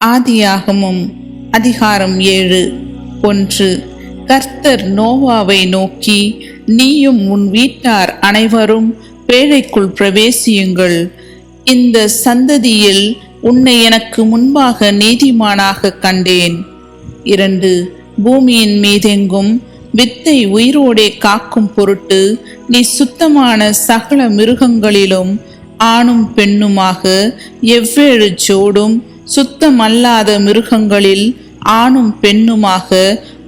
ஆதியாகமம் அதிகாரம் 7. 1. கர்த்தர் நோவாவை நோக்கி, நீயும் உன் வீட்டார் அனைவரும் பேழைக்குள் பிரவேசியுங்கள். இந்த சந்ததியில் உன்னை எனக்கு முன்பாக நீதிமானாக கண்டேன். 2. பூமியின் மீதெங்கும் வித்தை உயிரோடே காக்கும் பொருட்டு நீ சுத்தமான சகல மிருகங்களிலும் ஆணும் பெண்ணுமாக எவ்வேழு ஜோடும், சுத்தமல்லாத மிருகங்களில் ஆணும் பெண்ணுமாக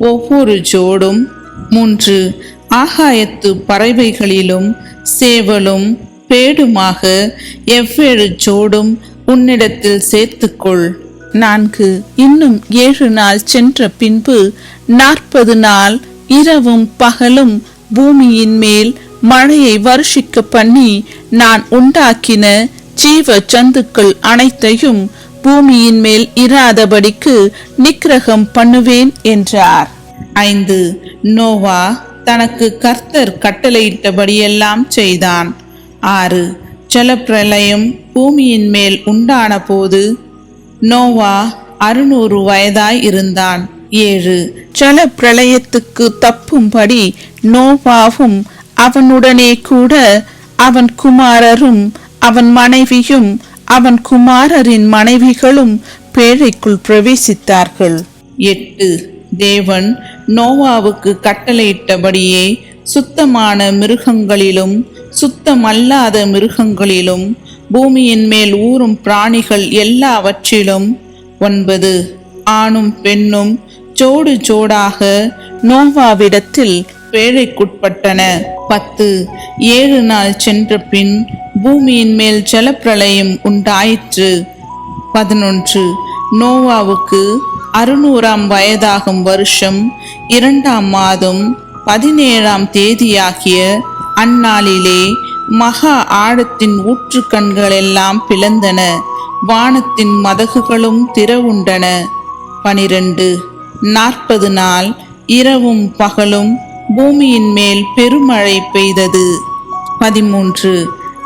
ஒவ்வொரு ஜோடும். 3. ஆகாயத்து பறவைகளிலும் சேவலும் பேடுமாக எவ்வேழு ஜோடும் உன்னிடத்தில் சேர்த்துக்கொள். 4. இன்னும் 7 நாள் சென்ற பின்பு 40 நாள் இரவும் பகலும் பூமியின் மேல் மழையை வருஷிக்க பண்ணி நான் உண்டாக்கின ஜீவ ஜந்துக்கள் அனைத்தையும் பூமியின் மேல் இராதபடிக்கு நிக்கிரகம் பண்ணுவேன் என்றார். 5. நோவா தனக்கு கர்த்தர் கட்டளையிட்டபடியெல்லாம் செய்தான். 6. ஜலப்பிரளயம் பூமியின் மேல் உண்டான போது நோவா 600 வயதாய் இருந்தான். 7. ஜல பிரளயத்துக்கு தப்பும்படி நோவாவும் அவனுடனே கூட அவன் குமாரரும் அவன் மனைவியும் அவன் குமாரரின் மனைவிகளும் பேழைக்குள் பிரவேசித்தார்கள். 8. தேவன் நோவாவுக்கு கட்டளையிட்டபடியே சுத்தமான மிருகங்களிலும் சுத்தமல்லாத மிருகங்களிலும் பூமியின் மேல் ஊறும் பிராணிகள் எல்லாவற்றிலும் 9 ஆணும் பெண்ணும் ஜோடு ஜோடாக நோவாவிடத்தில் பேழைக்குட்பட்டன. 10. 7 நாள் சென்ற பின் பூமியின் மேல் ஜலப்பிரளயம் உண்டாயிற்று. 11. நோவாவுக்கு 600 வயதாகும் வருஷம் 2 மாதம் 17 தேதியாகிய அந்நாளிலே மகா ஆழத்தின் ஊற்றுக்கண்கள் எல்லாம் பிளந்தன, வானத்தின் மதகுகளும் திறவுண்டன. 12. 40 நாள் இரவும் பகலும் பூமியின் மேல் பெருமழை பெய்தது. 13.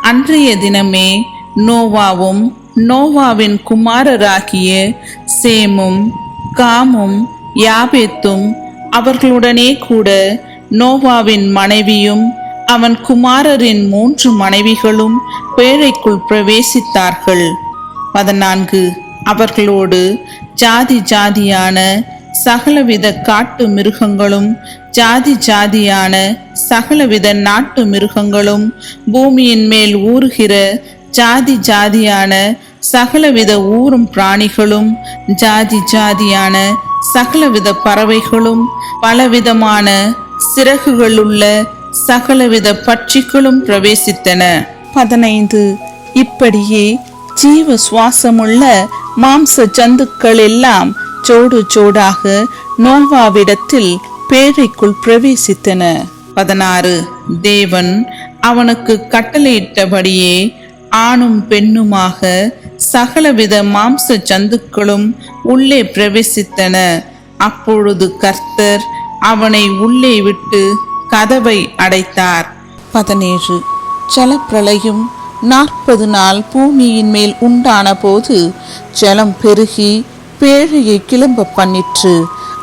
அன்றைய தினமே நோவாவும் நோவாவின் குமாரராகிய சேமும் காமும் யாபேத்தும் அவர்களுடனே கூட நோவாவின் மனைவியும் அவன் குமாரரின் 3 மனைவிகளும் பேழைக்குள் பிரவேசித்தார்கள். 14. அவர்களோடு ஜாதி ஜாதியான சகலவித காட்டு மிருகங்களும் ஜாதி ஜாதியான சகலவித நாட்டு மிருகங்களும் பூமியின் மேல் ஊறுகிற ஜாதி ஜாதியான சகலவித ஊறும் பிராணிகளும் ஜாதி ஜாதியான சகலவித பறவைகளும் பலவிதமான சிறகுகளுள்ள சகலவித பட்சிகளும் பிரவேசித்தன. 15. இப்படியே ஜீவ சுவாசமுள்ள மாம்ச ஜந்துக்கள் எல்லாம் ஜோடு ஜோடாக நோவாவிடத்தில் பேழைக்குள் பிரவேசித்தன. 16. தேவன் அவனுக்கு கட்டளையிட்டபடியே ஆணும் பெண்ணுமாக சகலவித மாம்ச ஜந்துக்களும் உள்ளே பிரவேசித்தன. அப்பொழுது கர்த்தர் அவனை உள்ளே விட்டு கதவை அடைத்தார். 17. ஜலப்பிரளயம் 40 நாள் பூமியின் மேல் உண்டான போது ஜலம் பெருகி பேழையை கிளம்ப பண்ணிற்று,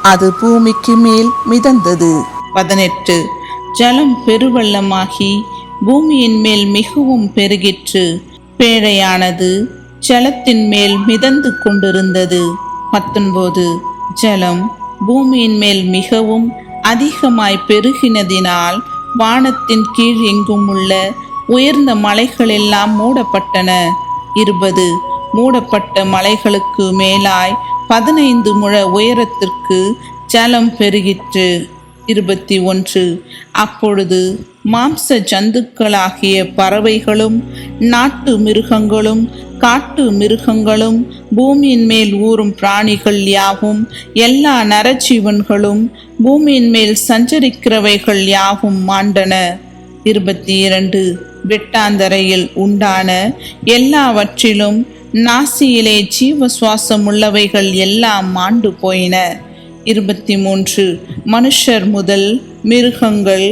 அது பூமிக்கு மேல் மிதந்தது. 18. ஜலம் பெருவெள்ளமாகி பூமியின் மேல் மிகவும் பெருகிற்று, பேழையானது ஜலத்தின் மேல் மிதந்து கொண்டிருந்தது. 19. ஜலம் பூமியின் மேல் மிகவும் அதிகமாய் பெருகினதினால் வானத்தின் கீழ் எங்கும் உள்ள உயர்ந்த மலைகள் எல்லாம் மூடப்பட்டன. 20. மூடப்பட்ட மலைகளுக்கு மேலாய் 15 முழ உயரத்திற்கு ஜலம் பெருகிற்று. 21. அப்பொழுது மாம்ச ஜந்துக்களாகிய பறவைகளும் நாட்டு மிருகங்களும் காட்டு மிருகங்களும் பூமியின் மேல் ஊறும் பிராணிகள் யாவும் எல்லா நரஜீவன்களும் பூமியின் மேல் சஞ்சரிக்கிறவைகள் யாவும் மாண்டன. 22. வெட்டாந்தரையில் உண்டான எல்லாவற்றிலும் நாசியிலே ஜீவ சுவாசம் உள்ளவைகள் எல்லாம் மாண்டு போயின. 23. மனுஷர் முதல் மிருகங்கள்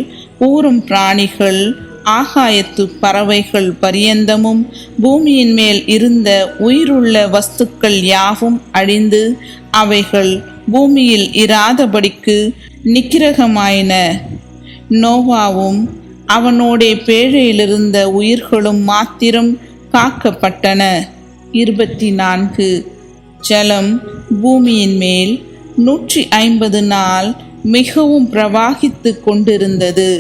ஊறும் பிராணிகள் ஆகாயத்து பறவைகள் பரியந்தமும் பூமியின் மேல் இருந்த உயிருள்ள வஸ்துக்கள் யாவும் அழிந்து அவைகள் பூமியில் இராதபடிக்கு நிக்கிரகமாயின. நோவாவும் அவனோடே பேழையிலிருந்த உயிர்களும் மாத்திரம் காக்கப்பட்டன. 24 ஜலம் பூமியின் மேல் 150 நாள் மிகவும் பிரவாகித்து கொண்டிருந்தது.